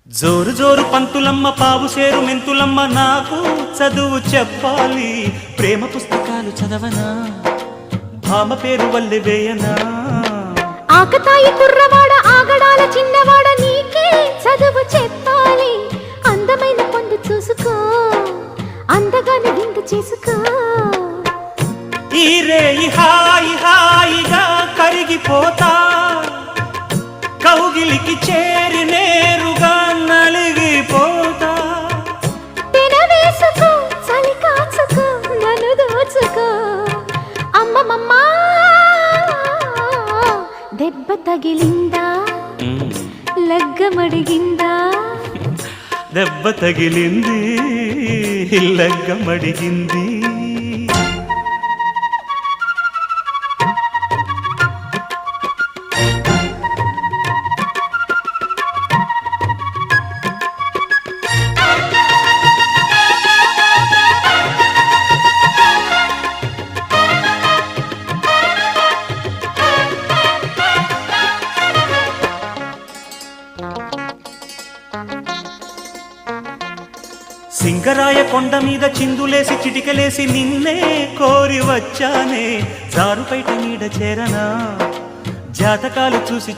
జోరు జోరు పంతులమ్మ పావు సేరు మెంతులమ్మ నాకు చదువు చెప్పాలి ప్రేమ పుస్తకాలు చదవనా భామ పేరు వల్లె వేయనా ఆకతాయి కుర్రవాడ ఆగడాల చిన్నవాడ నీకే చదువు చెప్పాలి అందమైన పొందు చూసుకో అందగానే విందు చేసుకో ఈ రేయి హాయి హాయిగా కరిగిపోతా కౌగిలికి చేరి నేరుగా నలిగిపోతా తినవేసుకో చలి కాచుకో నన్ను దోచుకో అమ్మమ్మ దెబ్బ తగిలిందా లగ్గమడిగిందా దెబ్బ తగిలింది లగ్గమడిగింది సింగరాయ కొండ మీద చిందులేసి చిటికలేసి నిన్నే కోరి వచ్చానే జారుపైట నీడ చేరనా జాతకాలు చూసి